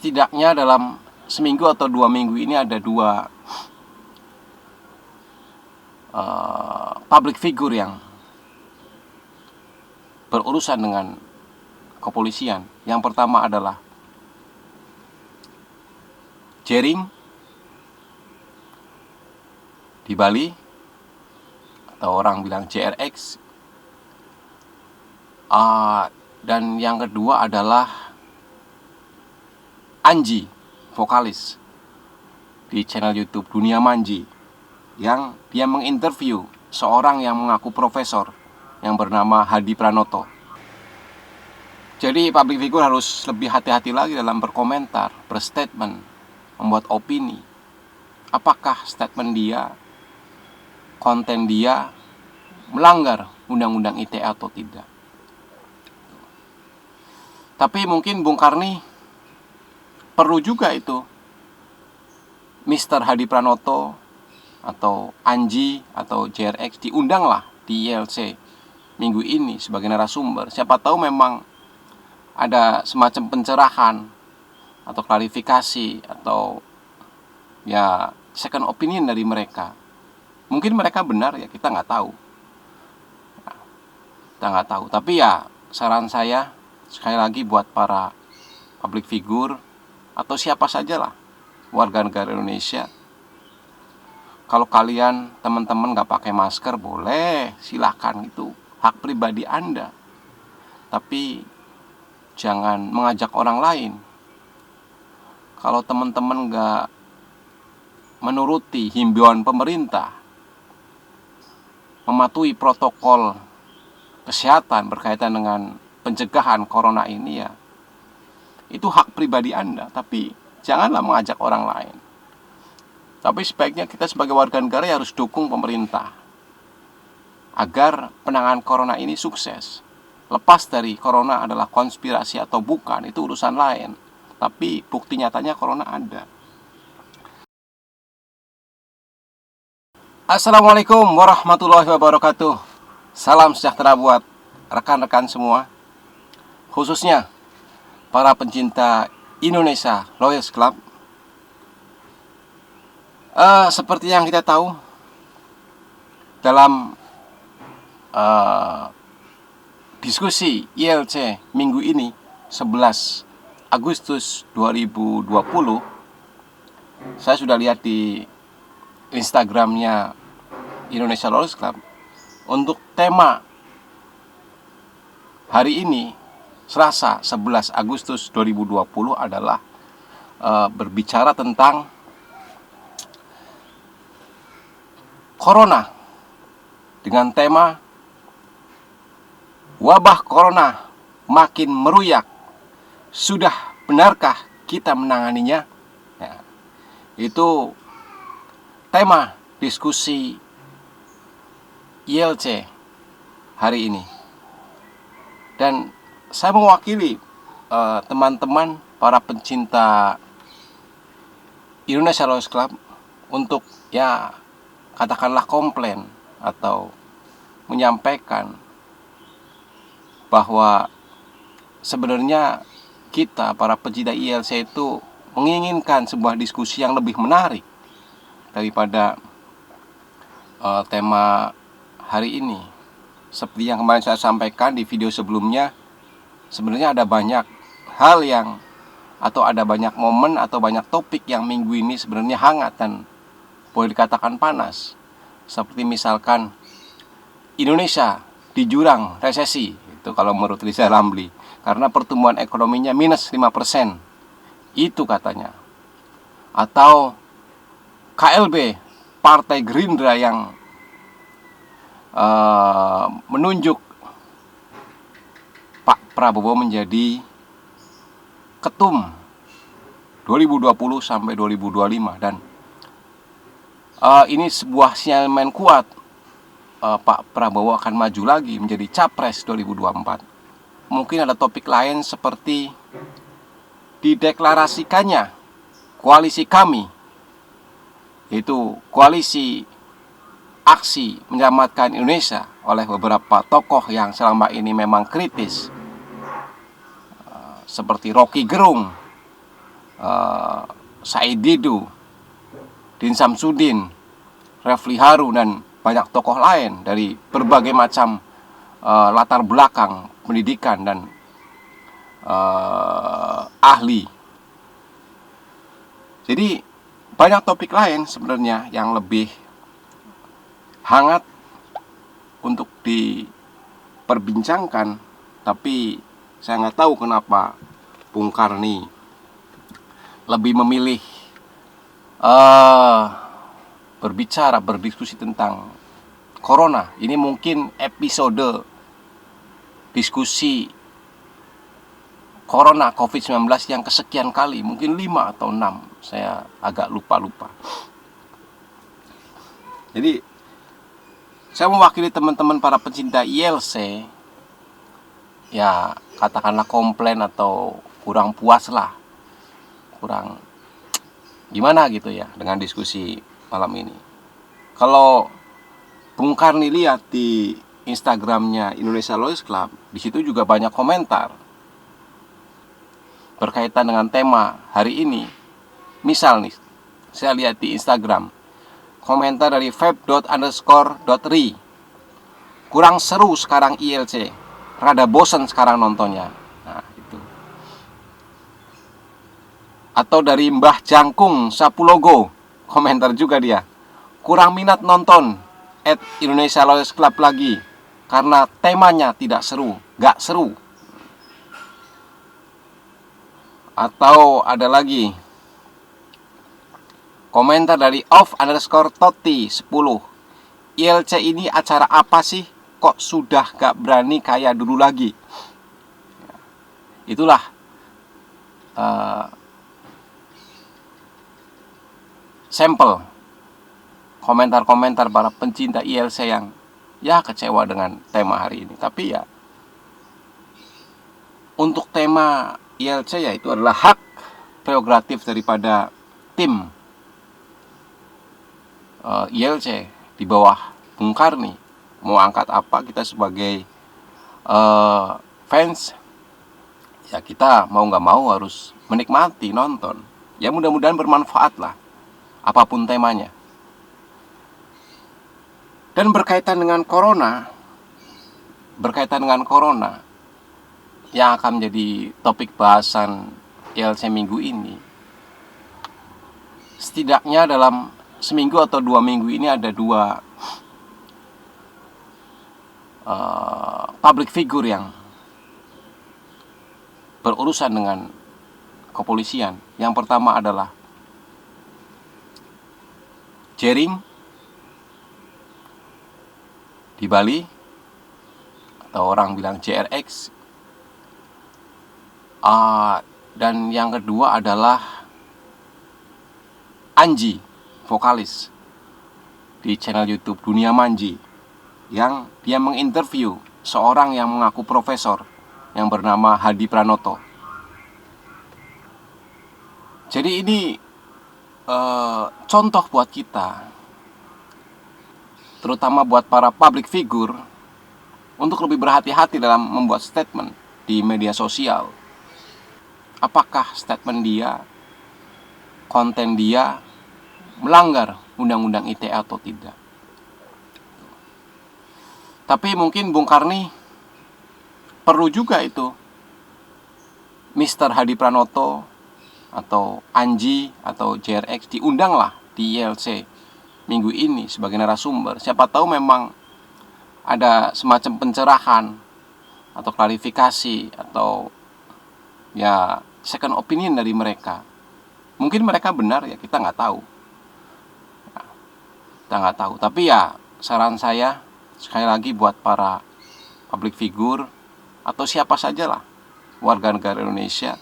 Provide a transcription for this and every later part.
setidaknya dalam seminggu atau 2 minggu ini ada dua public figure yang berurusan dengan kepolisian. Yang pertama adalah Jering di Bali, atau orang bilang JRX. Dan yang kedua adalah Anji, vokalis di channel YouTube Dunia Manji, yang dia menginterview seorang yang mengaku profesor yang bernama Hadi Pranoto. Jadi public figure harus lebih hati-hati lagi dalam berkomentar, berstatement, membuat opini. Apakah statement dia, konten dia melanggar undang-undang ITE atau tidak. Tapi mungkin Bung Karni perlu juga itu Mr. Hadi Pranoto atau Anji atau JRX diundanglah di ILC minggu ini sebagai narasumber. Siapa tahu memang ada semacam pencerahan atau klarifikasi atau ya second opinion dari mereka. Mungkin mereka benar, ya kita nggak tahu. Tapi ya saran saya sekali lagi buat para public figure atau siapa sajalah warga negara Indonesia, kalau kalian teman-teman nggak pakai masker boleh, silahkan, itu hak pribadi Anda. Tapi jangan mengajak orang lain. Kalau teman-teman nggak menuruti himbauan pemerintah, mematuhi protokol kesehatan berkaitan dengan pencegahan corona ini, ya itu hak pribadi Anda. Tapi janganlah mengajak orang lain. Tapi sebaiknya kita sebagai warga negara harus dukung pemerintah agar penanganan corona ini sukses. Lepas dari corona adalah konspirasi atau bukan, itu urusan lain. Tapi bukti nyatanya corona ada. Assalamualaikum warahmatullahi wabarakatuh. Salam sejahtera buat rekan-rekan semua, khususnya para pencinta Indonesia Loyals Club. Seperti yang kita tahu, dalam diskusi ILC minggu ini 11 Agustus 2020, saya sudah lihat di Instagramnya Indonesia Loyals Club, untuk tema hari ini Selasa 11 Agustus 2020 adalah berbicara tentang Corona, dengan tema wabah Corona makin meruyak, sudah benarkah kita menanganinya? Ya, itu tema diskusi ILC hari ini. Dan saya mewakili teman-teman para pencinta Indonesia Loyals Club untuk ya katakanlah komplain atau menyampaikan bahwa sebenarnya kita para pencinta ILC itu menginginkan sebuah diskusi yang lebih menarik daripada tema hari ini. Seperti yang kemarin saya sampaikan di video sebelumnya, sebenarnya ada banyak hal yang, atau ada banyak momen atau banyak topik yang minggu ini sebenarnya hangat dan boleh dikatakan panas. Seperti misalkan Indonesia di jurang resesi, itu kalau menurut Riza Ramli, karena pertumbuhan ekonominya minus 5%, itu katanya. Atau KLB, Partai Gerindra yang menunjuk Pak Prabowo menjadi ketum 2020 sampai 2025, dan ini sebuah sinyalemen kuat Pak Prabowo akan maju lagi menjadi capres 2024. Mungkin ada topik lain seperti dideklarasikannya koalisi kami, yaitu koalisi aksi menyelamatkan Indonesia oleh beberapa tokoh yang selama ini memang kritis, seperti Rocky Gerung Said Didu, Din Samsudin, Refli Haru, dan banyak tokoh lain dari berbagai macam latar belakang pendidikan dan ahli. Jadi banyak topik lain sebenarnya yang lebih hangat untuk diperbincangkan, tapi saya nggak tahu kenapa Bung Karni lebih memilih berdiskusi tentang Corona. Ini mungkin episode diskusi Corona COVID-19 yang kesekian kali, mungkin 5 atau 6, saya agak lupa. Jadi saya mewakili teman-teman para pencinta ILC, ya katakanlah komplain atau kurang puas lah, kurang gimana gitu ya dengan diskusi malam ini. Kalau Bung Karni lihat di Instagramnya Indonesia Lawyers Club, di situ juga banyak komentar berkaitan dengan tema hari ini. Misal nih, saya lihat di Instagram komentar dari feb._ri, kurang seru sekarang ILC, rada bosen sekarang nontonnya. Nah itu. Atau dari Mbah Jangkung Sapulogo, komentar juga dia, kurang minat nonton Indonesia Lawyers Club lagi karena temanya tidak seru, gak seru. Atau ada lagi komentar dari off_toti 10, ILC ini acara apa sih, kok sudah gak berani kayak dulu lagi. Itulah sampel komentar-komentar para pencinta ILC yang ya kecewa dengan tema hari ini. Tapi ya, untuk tema ILC ya itu adalah hak prerogatif daripada tim ILC di bawah Bung Karni. Mau angkat apa, kita sebagai fans ya kita mau nggak mau harus menikmati nonton. Ya mudah-mudahan bermanfaat lah apapun temanya. Dan berkaitan dengan corona yang akan menjadi topik bahasan ILC minggu ini, setidaknya dalam seminggu atau 2 minggu ini ada 2 public figure yang berurusan dengan kepolisian. Yang pertama adalah Jering di Bali, atau orang bilang JRX. Dan yang kedua adalah Anji, vokalis di channel YouTube Dunia Manji, yang dia menginterview seorang yang mengaku profesor yang bernama Hadi Pranoto. Jadi ini contoh buat kita, terutama buat para public figure, untuk lebih berhati-hati dalam membuat statement di media sosial. Apakah statement dia, konten dia melanggar undang-undang ITE atau tidak. Tapi mungkin Bung Karni perlu juga itu Mr. Hadi Pranoto atau Anji atau JRX diundanglah di ILC minggu ini sebagai narasumber. Siapa tahu memang ada semacam pencerahan atau klarifikasi atau ya second opinion dari mereka. Mungkin mereka benar, ya kita nggak tahu. Tapi ya saran saya sekali lagi buat para public figure atau siapa sajalah warga negara Indonesia,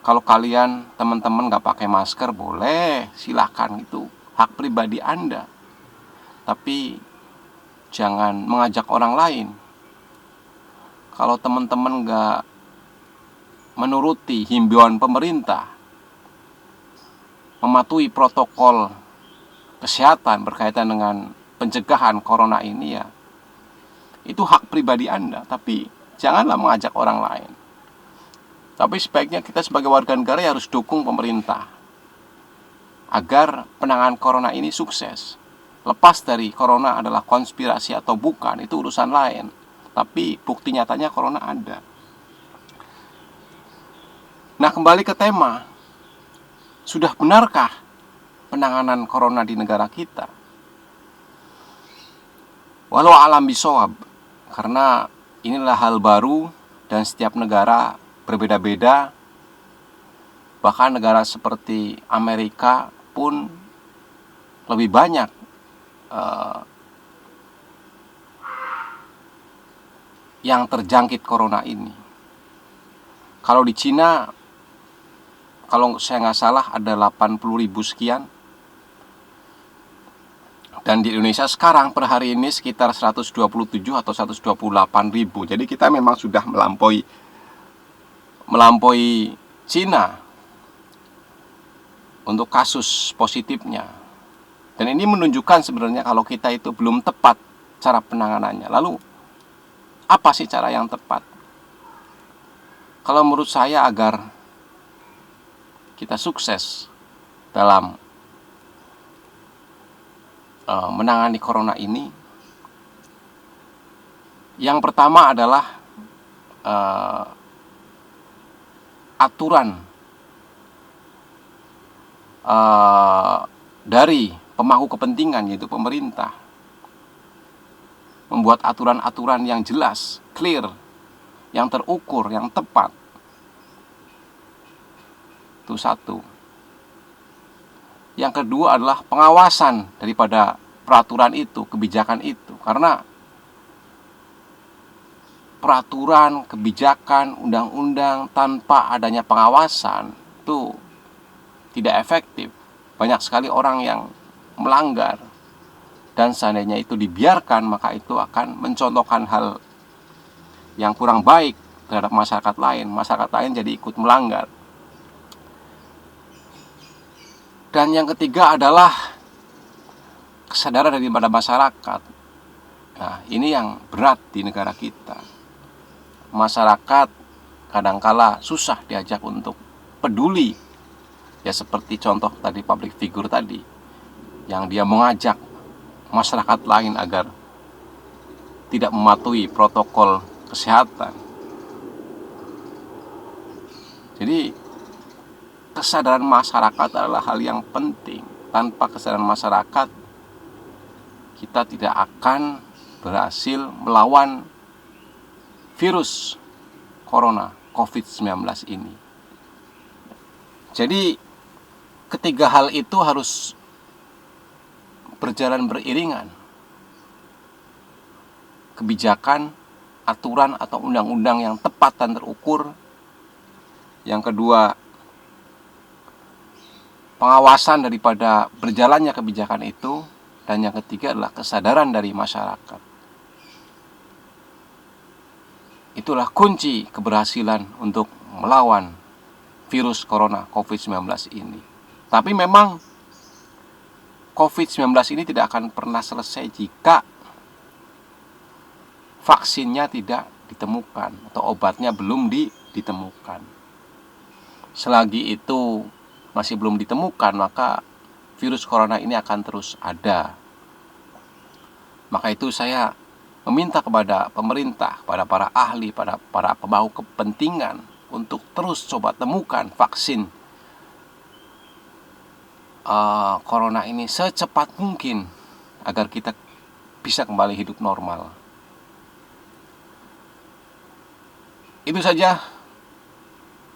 kalau kalian teman-teman nggak pakai masker boleh, silakan, itu hak pribadi Anda. Tapi jangan mengajak orang lain. Kalau teman-teman nggak menuruti himbauan pemerintah, mematuhi protokol kesehatan berkaitan dengan pencegahan corona ini, ya itu hak pribadi Anda. Tapi janganlah mengajak orang lain. Tapi sebaiknya kita sebagai warga negara ya harus dukung pemerintah agar penanganan corona ini sukses. Lepas dari corona adalah konspirasi atau bukan, itu urusan lain. Tapi bukti nyatanya corona ada. Nah, kembali ke tema. Sudah benarkah penanganan corona di negara kita? Walau alam bisawab, karena inilah hal baru dan setiap negara berbeda-beda. Bahkan negara seperti Amerika pun lebih banyak yang terjangkit corona ini. Kalau di Cina, kalau saya nggak salah ada 80.000 sekian. Dan di Indonesia sekarang per hari ini sekitar 127 atau 128.000. Jadi kita memang sudah melampaui Cina untuk kasus positifnya. Dan ini menunjukkan sebenarnya kalau kita itu belum tepat cara penanganannya. Lalu apa sih cara yang tepat? Kalau menurut saya agar kita sukses dalam menangani corona ini, yang pertama adalah aturan dari pemangku kepentingan, yaitu pemerintah, membuat aturan-aturan yang jelas, clear, yang terukur, yang tepat. Itu satu. Yang kedua adalah pengawasan daripada peraturan itu, kebijakan itu. Karena peraturan, kebijakan, undang-undang tanpa adanya pengawasan itu tidak efektif. Banyak sekali orang yang melanggar. Dan seandainya itu dibiarkan, maka itu akan mencontohkan hal yang kurang baik terhadap masyarakat lain. Masyarakat lain jadi ikut melanggar. Dan yang ketiga adalah kesadaran daripada masyarakat. Nah, ini yang berat di negara kita. Masyarakat kadangkala susah diajak untuk peduli. Ya seperti contoh tadi public figure tadi, yang dia mengajak masyarakat lain agar tidak mematuhi protokol kesehatan. Jadi kesadaran masyarakat adalah hal yang penting. Tanpa kesadaran masyarakat, kita tidak akan berhasil melawan virus corona COVID-19 ini. Jadi ketiga hal itu harus berjalan beriringan. Kebijakan, aturan atau undang-undang yang tepat dan terukur. Yang kedua, pengawasan daripada berjalannya kebijakan itu. Dan yang ketiga adalah kesadaran dari masyarakat. Itulah kunci keberhasilan untuk melawan virus corona COVID-19 ini. Tapi memang COVID-19 ini tidak akan pernah selesai jika vaksinnya tidak ditemukan atau obatnya belum ditemukan. Selagi itu masih belum ditemukan, maka virus corona ini akan terus ada. Maka itu saya meminta kepada pemerintah, kepada para ahli, pada para pemangku kepentingan untuk terus coba temukan vaksin corona ini secepat mungkin agar kita bisa kembali hidup normal. Itu saja.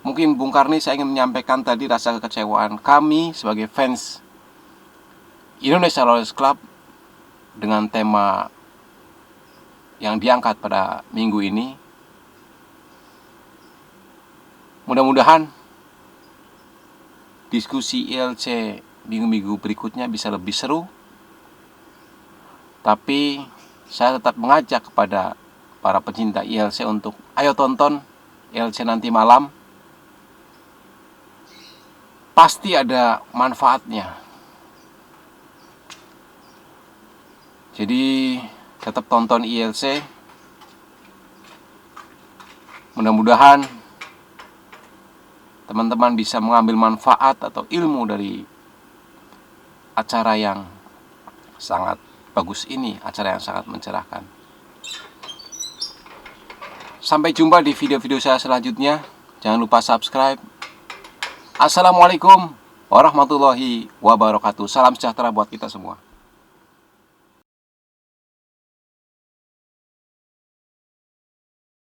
Mungkin Bung Karni, saya ingin menyampaikan tadi rasa kekecewaan kami sebagai fans Indonesia Rollers Club dengan tema yang diangkat pada minggu ini. Mudah-mudahan diskusi ILC minggu-minggu berikutnya bisa lebih seru. Tapi saya tetap mengajak kepada para pecinta ILC untuk ayo tonton ILC nanti malam. Pasti ada manfaatnya. Jadi tetap tonton ILC. Mudah-mudahan teman-teman bisa mengambil manfaat atau ilmu dari acara yang sangat bagus ini, acara yang sangat mencerahkan. Sampai jumpa di video-video saya selanjutnya. Jangan lupa subscribe. Assalamualaikum warahmatullahi wabarakatuh. Salam sejahtera buat kita semua.